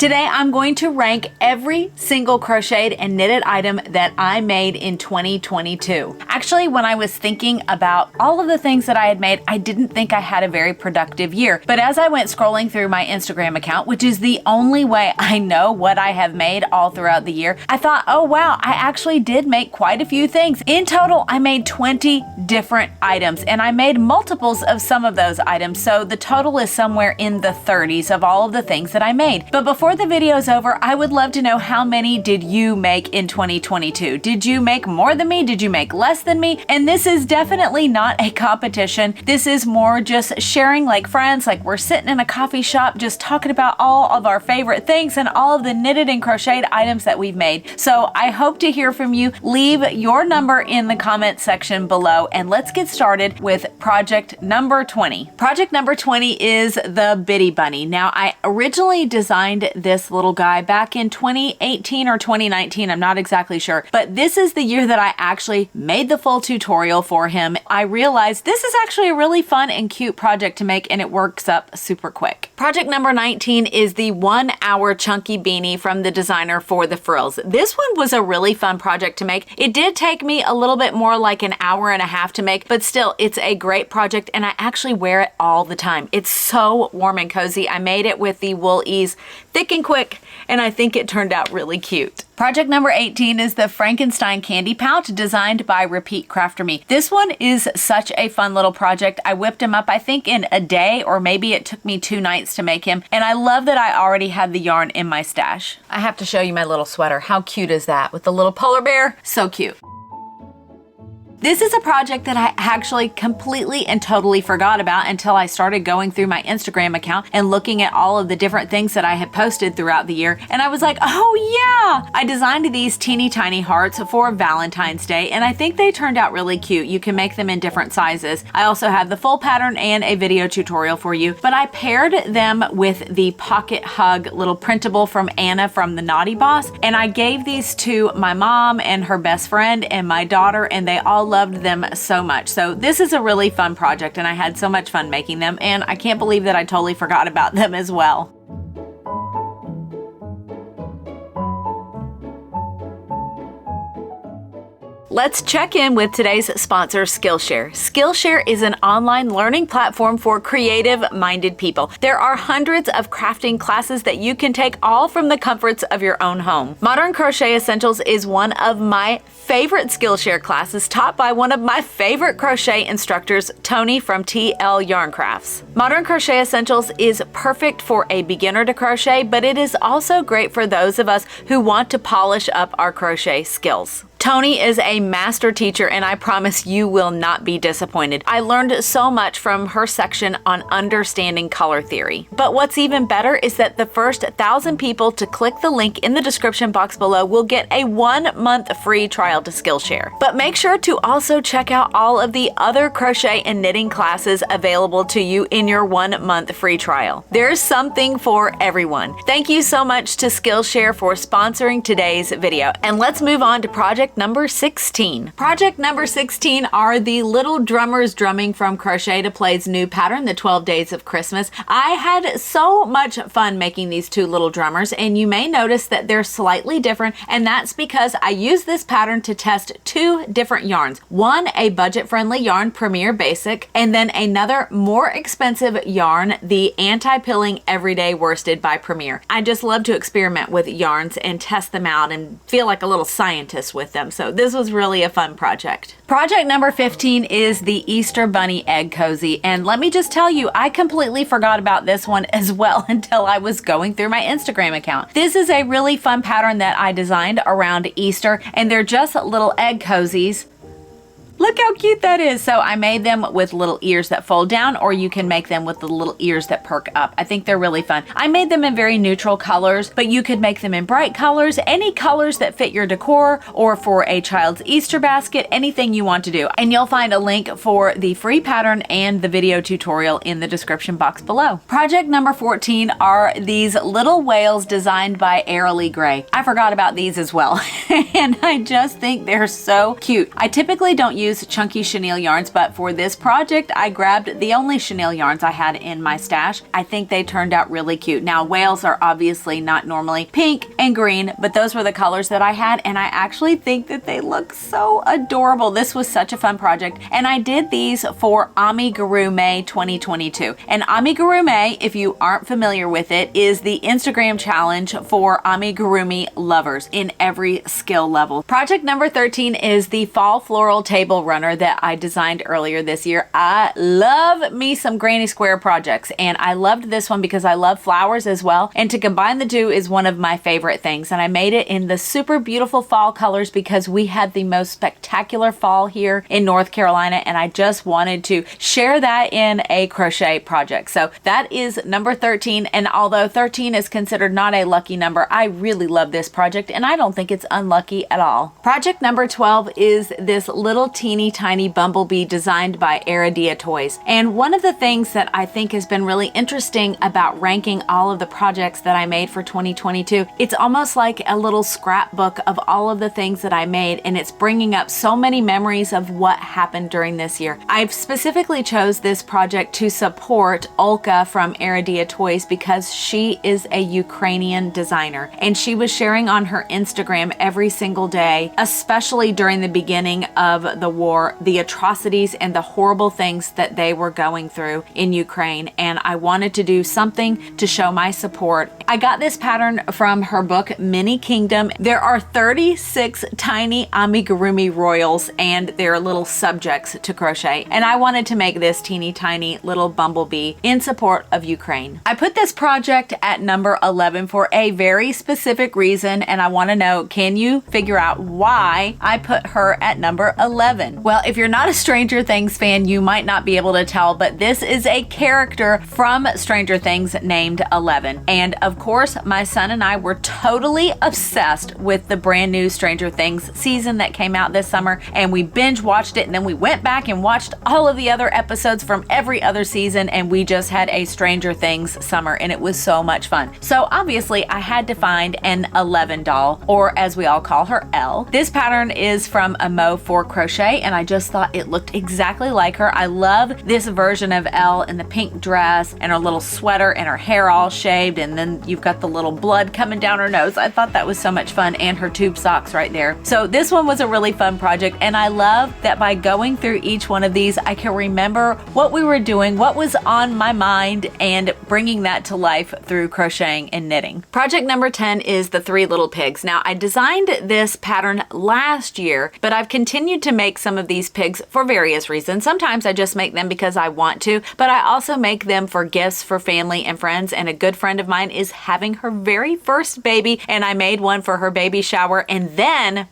Today I'm going to rank every single crocheted and knitted item that I made in 2022. Actually, when I was thinking about all of the things that I had made, I didn't think I had a very productive year. But as I went scrolling through my Instagram account, which is the only way I know what I have made all throughout the year, I thought, oh wow, I actually did make quite a few things. In total, I made 20 different items, and I made multiples of some of those items, so the total is somewhere in the 30s of all of the things that I made. But before the video is over, I would love to know, how many did you make in 2022? Did you make more than me? Did you make less than me? And this is definitely not a competition. This is more just sharing like friends, like we're sitting in a coffee shop just talking about all of our favorite things and all of the knitted and crocheted items that we've made. So I hope to hear from you. Leave your number in the comment section below, and let's get started with project number 20. Project number 20 is the Bitty Bunny. Now, I originally designed this little guy back in 2018 or 2019, I'm not exactly sure, but this is the year that I actually made the full tutorial for him. I realized this is actually a really fun and cute project to make, and it works up super quick. Project number 19 is the 1 hour chunky beanie from the designer for the frills. This one was a really fun project to make. It did take me a little bit more, like an hour and a half to make, but still, it's a great project, and I actually wear it all the time. It's so warm and cozy. I made it with the Wool Ease Thick and Quick, and I think it turned out really cute. Project number 18 is the Frankenstein candy pouch designed by Repeat Crafter Me. This one is such a fun little project. I whipped him up, I think in a day, or maybe it took me 2 nights to make him. And I love that I already had the yarn in my stash. I have to show you my little sweater. How cute is that with the little polar bear? So cute. This is a project that I actually completely and totally forgot about until I started going through my Instagram account and looking at all of the different things that I had posted throughout the year. And I was like, oh yeah! I designed these teeny tiny hearts for Valentine's Day, and I think they turned out really cute. You can make them in different sizes. I also have the full pattern and a video tutorial for you, but I paired them with the Pocket Hug little printable from Anna from the Naughty Boss, and I gave these to my mom and her best friend and my daughter, and they all loved them so much. So this is a really fun project, and I had so much fun making them, and I can't believe that I totally forgot about them as well. Let's check in with today's sponsor, Skillshare. Skillshare is an online learning platform for creative-minded people. There are hundreds of crafting classes that you can take, all from the comforts of your own home. Modern Crochet Essentials is one of my favorite Skillshare classes, taught by one of my favorite crochet instructors, Tony from TL Yarn Crafts. Modern Crochet Essentials is perfect for a beginner to crochet, but it is also great for those of us who want to polish up our crochet skills. Tony is a master teacher, and I promise you will not be disappointed. I learned so much from her section on understanding color theory. But what's even better is that the first 1,000 people to click the link in the description box below will get a 1-month free trial to Skillshare. But make sure to also check out all of the other crochet and knitting classes available to you in your 1-month free trial. There's something for everyone. Thank you so much to Skillshare for sponsoring today's video. And let's move on to project number 16. Project number 16 are the little drummers drumming from Crochet to Play's new pattern, the 12 Days of Christmas. I had so much fun making these 2 little drummers, and you may notice that they're slightly different, and that's because I used this pattern to test 2 different yarns. One, a budget-friendly yarn, Premier Basic, and then another more expensive yarn, the Anti-Pilling Everyday Worsted by Premier. I just love to experiment with yarns and test them out and feel like a little scientist with them. So this was really a fun project. Project number 15 is the Easter Bunny Egg Cozy. And let me just tell you, I completely forgot about this one as well until I was going through my Instagram account. This is a really fun pattern that I designed around Easter, and they're just little egg cozies. Look how cute that is. So I made them with little ears that fold down, or you can make them with the little ears that perk up. I think they're really fun. I made them in very neutral colors, but you could make them in bright colors, any colors that fit your decor, or for a child's Easter basket, anything you want to do. And you'll find a link for the free pattern and the video tutorial in the description box below. Project number 14 are these little whales designed by Airily Gray. I forgot about these as well, and I just think they're so cute. I typically don't use use chunky chenille yarns, but for this project, I grabbed the only chenille yarns I had in my stash. I think they turned out really cute. Now, whales are obviously not normally pink and green, but those were the colors that I had, and I actually think that they look so adorable. This was such a fun project, and I did these for Amigurumi May 2022. And Amigurumi, if you aren't familiar with it, is the Instagram challenge for amigurumi lovers in every skill level. Project number 13 is the fall floral table runner that I designed earlier this year. I love me some granny square projects, and I loved this one because I love flowers as well, and to combine the two is one of my favorite things. And I made it in the super beautiful fall colors because we had the most spectacular fall here in North Carolina, and I just wanted to share that in a crochet project. So that is number 13, and although 13 is considered not a lucky number, I really love this project and I don't think it's unlucky at all. Project number 12 is this little teeny tiny bumblebee designed by Aradia Toys. And one of the things that I think has been really interesting about ranking all of the projects that I made for 2022, it's almost like a little scrapbook of all of the things that I made, and it's bringing up so many memories of what happened during this year. I've specifically chose this project to support Olka from Aradia Toys because she is a Ukrainian designer, and she was sharing on her Instagram every single day, especially during the beginning of the war, the atrocities and the horrible things that they were going through in Ukraine, and I wanted to do something to show my support. I got this pattern from her book Mini Kingdom. There are 36 tiny amigurumi royals and their little subjects to crochet, and I wanted to make this teeny tiny little bumblebee in support of Ukraine. I put this project at number 11 for a very specific reason, and I want to know, can you figure out why I put her at number 11? Well, if you're not a Stranger Things fan, you might not be able to tell, but this is a character from Stranger Things named 11. And of course, my son and I were totally obsessed with the brand new Stranger Things season that came out this summer, and we binge watched it, and then we went back and watched all of the other episodes from every other season, and we just had a Stranger Things summer, and it was so much fun. So obviously I had to find an 11 doll, or as we all call her, Elle. This pattern is from Amo for Crochet, and I just thought it looked exactly like her. I love this version of Elle in the pink dress and her little sweater and her hair all shaved, and then you've got the little blood coming down her nose. I thought that was so much fun, and her tube socks right there. So this one was a really fun project, and I love that by going through each one of these, I can remember what we were doing, what was on my mind, and bringing that to life through crocheting and knitting. Project number 10 is the Three Little Pigs. Now, I designed this pattern last year, but I've continued to make some of these pigs for various reasons. Sometimes I just make them because I want to, but I also make them for gifts for family and friends, and a good friend of mine is having her very first baby, and I made one for her baby shower, and then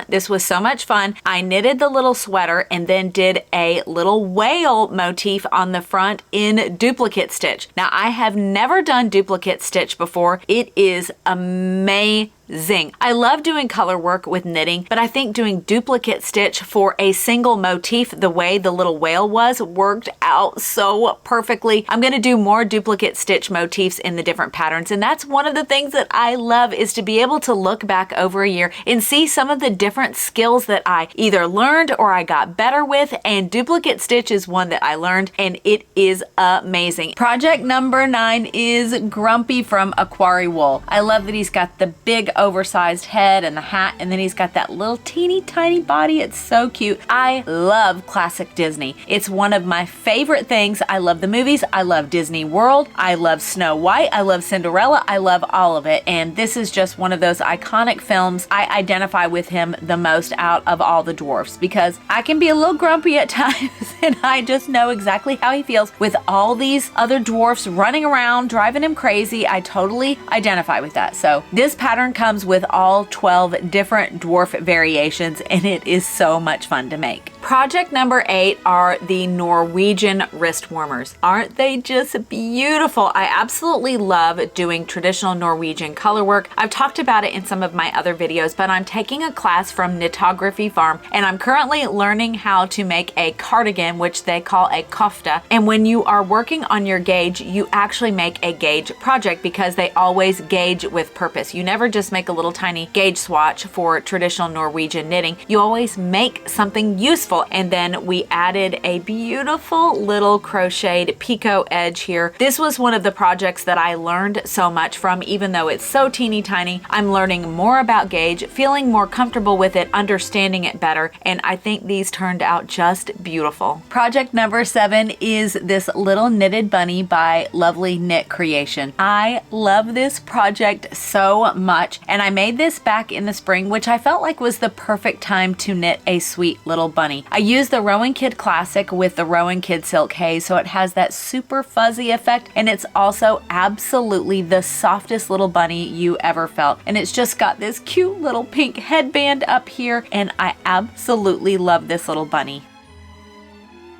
this was so much fun. I knitted the little sweater and then did a little whale motif on the front in duplicate stitch. Now, I have never done duplicate stitch before. It is amazing. I love doing color work with knitting, but I think doing duplicate stitch for a single motif, the way the little whale was, worked out so perfectly. I'm going to do more duplicate stitch motifs in the different patterns, and that's one of the things that I love, is to be able to look back over a year and see some of the different skills that I either learned or I got better with, and duplicate stitch is one that I learned, and it is amazing. Project number 9 is Grumpy from Aquari Wool. I love that he's got the big oversized head and the hat, and then he's got that little teeny tiny body. It's so cute. I love classic Disney. It's one of my favorite things. I love the movies. I love Disney World. I love Snow White. I love Cinderella. I love all of it, and this is just one of those iconic films. I identify with him the most out of all the dwarfs because I can be a little grumpy at times, and I just know exactly how he feels with all these other dwarfs running around driving him crazy. I totally identify with that. So this pattern comes with all 12 different dwarf variations, and it is so much fun to make. Project number 8 are the Norwegian wrist warmers. Aren't they just beautiful? I absolutely love doing traditional Norwegian color work. I've talked about it in some of my other videos, but I'm taking a class from Knitography Farm, and I'm currently learning how to make a cardigan, which they call a kofta. And when you are working on your gauge, you actually make a gauge project because they always gauge with purpose. You never just make a little tiny gauge swatch for traditional Norwegian knitting. You always make something useful useful. And then we added a beautiful little crocheted picot edge here. This was one of the projects that I learned so much from, even though it's so teeny tiny. I'm learning more about gauge, feeling more comfortable with it, understanding it better, and I think these turned out just beautiful. Project number 7 is this little knitted bunny by Lovely Knit Creation. I love this project so much, and I made this back in the spring, which I felt like was the perfect time to knit a sweet little bunny. I used the Rowan Kid Classic with the Rowan Kid Silk Haze, so it has that super fuzzy effect, and it's also absolutely the softest little bunny you ever felt. And it's just got this cute little pink headband up here, and I absolutely love this little bunny.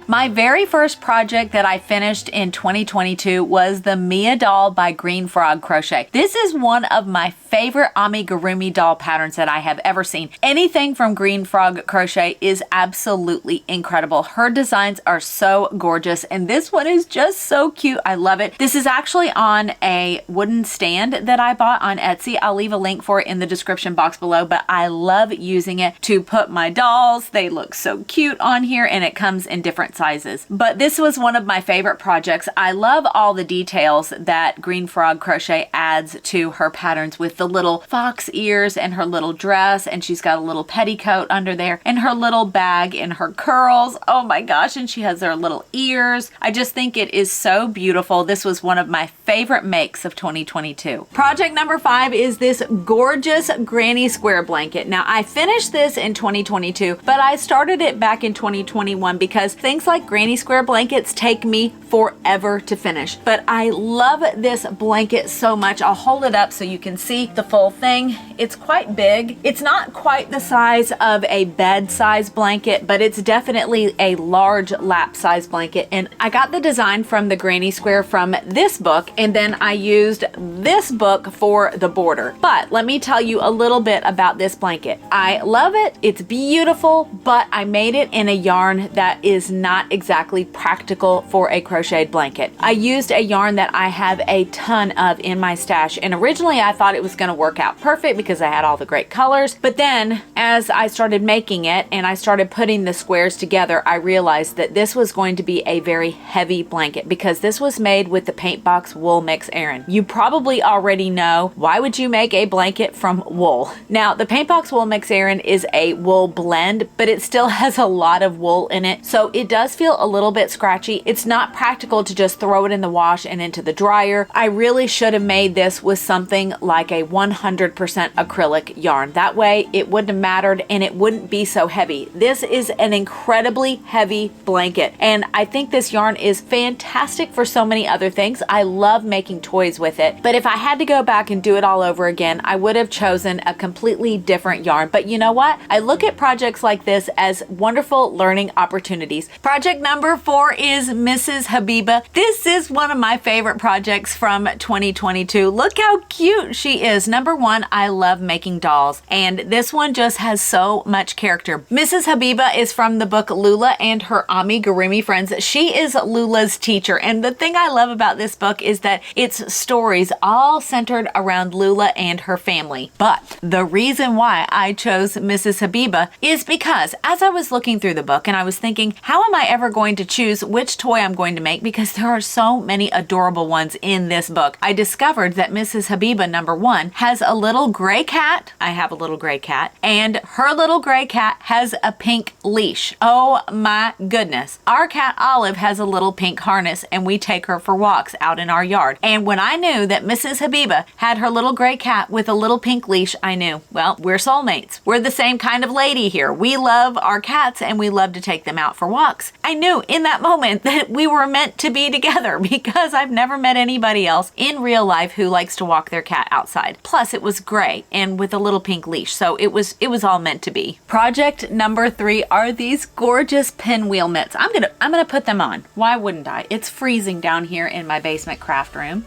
My very first project that I finished in 2022 was the Mia doll by Green Frog Crochet. This is one of my favorite amigurumi doll patterns that I have ever seen. Anything from Green Frog Crochet is absolutely incredible. Her designs are so gorgeous, and this one is just so cute. I love it. This is actually on a wooden stand that I bought on Etsy. I'll leave a link for it in the description box below, but I love using it to put my dolls. They look so cute on here, and it comes in different sizes. But this was one of my favorite projects. I love all the details that Green Frog Crochet adds to her patterns with the little fox ears and her little dress, and she's got a little petticoat under there and her little bag and her curls. Oh my gosh, and she has her little ears. I just think it is so beautiful. This was one of my favorite makes of 2022. Project number 5 is this gorgeous granny square blanket. Now I finished this in 2022, but I started it back in 2021 because things like granny square blankets take me forever to finish. But I love this blanket so much. I'll hold it up so you can see the full thing. It's quite big. It's not quite the size of a bed size blanket, but it's definitely a large lap size blanket. And I got the design from the granny square from this book, and then I used this book for the border. But let me tell you a little bit about this blanket. I love it. It's beautiful, but I made it in a yarn that is not exactly practical for a crocheted blanket. I used a yarn that I have a ton of in my stash, and originally I thought it was going to work out perfect because I had all the great colors, but then as I started making it and I started putting the squares together, I realized that this was going to be a very heavy blanket because this was made with the Paintbox Wool Mix Aran. You probably already know, why would you make a blanket from wool? Now the Paintbox Wool Mix Aran is a wool blend, but it still has a lot of wool in it, so it does feel a little bit scratchy. It's not practical to just throw it in the wash and into the dryer. I really should have made this with something like a 100% acrylic yarn. That way it wouldn't have mattered and it wouldn't be so heavy. This is an incredibly heavy blanket, and I think this yarn is fantastic for so many other things. I love making toys with it, but if I had to go back and do it all over again, I would have chosen a completely different yarn. But you know what? I look at projects like this as wonderful learning opportunities. Project number 4 is Mrs. Habiba. This is one of my favorite projects from 2022. Look how cute she is. Number 1, I love making dolls, and this one just has so much character. Mrs. Habiba is from the book Lula and Her Amigurumi Friends. She is Lula's teacher, and the thing I love about this book is that it's stories all centered around Lula and her family. But the reason why I chose Mrs. Habiba is because as I was looking through the book and I was thinking, how am I ever going to choose which toy I'm going to make, because there are so many adorable ones in this book, I discovered that Mrs. Habiba, number 1, has a little gray cat. I have a little gray cat, and her little gray cat has a pink leash. Oh my goodness. Our cat Olive has a little pink harness, and we take her for walks out in our yard. And when I knew that Mrs. Habiba had her little gray cat with a little pink leash, I knew, well, we're soulmates. We're the same kind of lady here. We love our cats and we love to take them out for walks. I knew in that moment that we were meant to be together because I've never met anybody else in real life who likes to walk their cat outside. Plus it was gray and with a little pink leash, so it was all meant to be. Project number 3 are these gorgeous pinwheel mitts. I'm gonna put them on. Why wouldn't I? It's freezing down here in my basement craft room.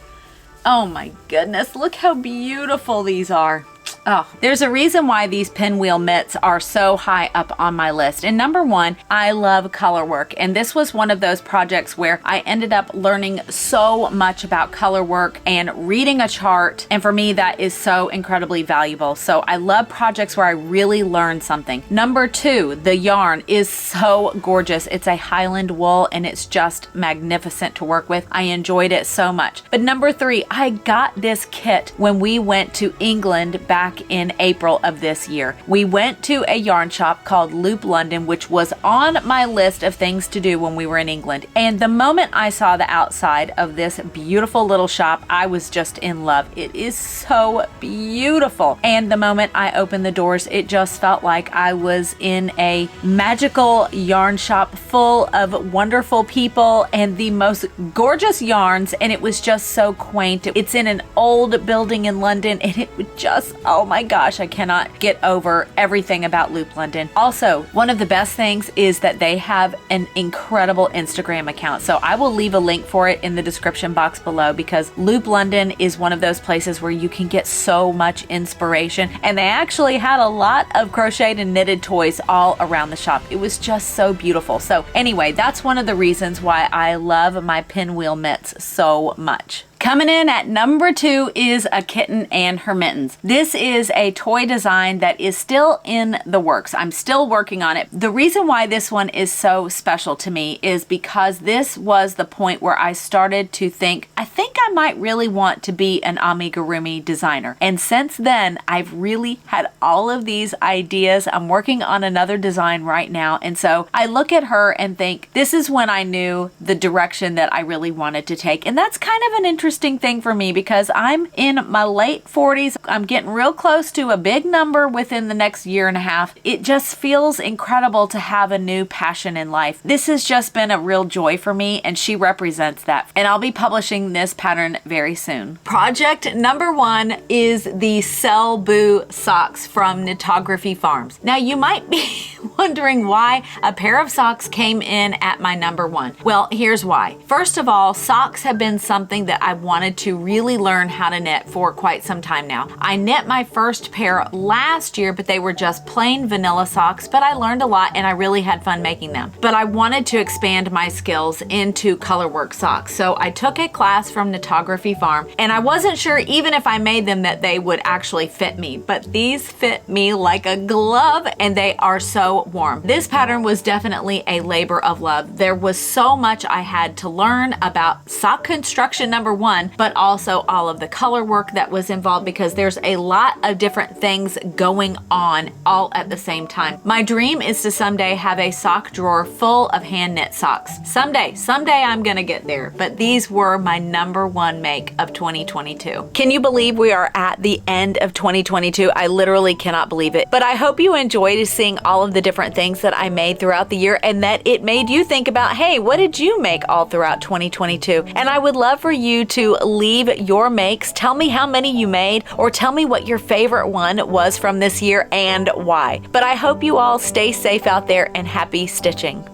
Oh my goodness, look how beautiful these are. Oh, there's a reason why these Pinwheel mitts are so high up on my list. And number one, I love color work. And this was one of those projects where I ended up learning so much about color work and reading a chart. And for me, that is so incredibly valuable. So I love projects where I really learn something. Number two, the yarn is so gorgeous. It's a Highland wool and it's just magnificent to work with. I enjoyed it so much. But number three, I got this kit when we went to England back in April of this year. We went to a yarn shop called Loop London, which was on my list of things to do when we were in England. And the moment I saw the outside of this beautiful little shop, I was just in love. It is so beautiful. And the moment I opened the doors, it just felt like I was in a magical yarn shop full of wonderful people and the most gorgeous yarns. And it was just so quaint. It's in an old building in London and it would just, oh my gosh, I cannot get over everything about Loop London. Also, one of the best things is that they have an incredible Instagram account. So I will leave a link for it in the description box below because Loop London is one of those places where you can get so much inspiration. And they actually had a lot of crocheted and knitted toys all around the shop. It was just so beautiful. So anyway, that's one of the reasons why I love my Pinwheel mitts so much. Coming in at number two is a Kitten and her mittens. This is a toy design that is still in the works. I'm still working on it. The reason why this one is so special to me is because this was the point where I started to think, I think I might really want to be an amigurumi designer. And since then, I've really had all of these ideas. I'm working on another design right now. And so I look at her and think, this is when I knew the direction that I really wanted to take. And that's kind of an interesting thing for me because I'm in my late 40s. I'm getting real close to a big number within the next year and a half. It just feels incredible to have a new passion in life. This has just been a real joy for me and she represents that. And I'll be publishing this pattern very soon. Project number one is the Cell Boo socks from Knitography Farms. Now you might be wondering why a pair of socks came in at my number one. Well, here's why. First of all, socks have been something that I've wanted to really learn how to knit for quite some time now. I knit my first pair last year, but they were just plain vanilla socks, but I learned a lot and I really had fun making them. But I wanted to expand my skills into colorwork socks. So I took a class from Knitography Farm and I wasn't sure even if I made them that they would actually fit me, but these fit me like a glove and they are so warm. This pattern was definitely a labor of love. There was so much I had to learn about sock construction number one, but also all of the color work that was involved because there's a lot of different things going on all at the same time. My dream is to someday have a sock drawer full of hand knit socks. Someday I'm gonna get there, but these were my number one make of 2022. Can you believe we are at the end of 2022? I literally cannot believe it, but I hope you enjoyed seeing all of the different things that I made throughout the year and that it made you think about, hey, what did you make all throughout 2022? And I would love for you to leave your makes. Tell me how many you made or tell me what your favorite one was from this year and why. But I hope you all stay safe out there and happy stitching.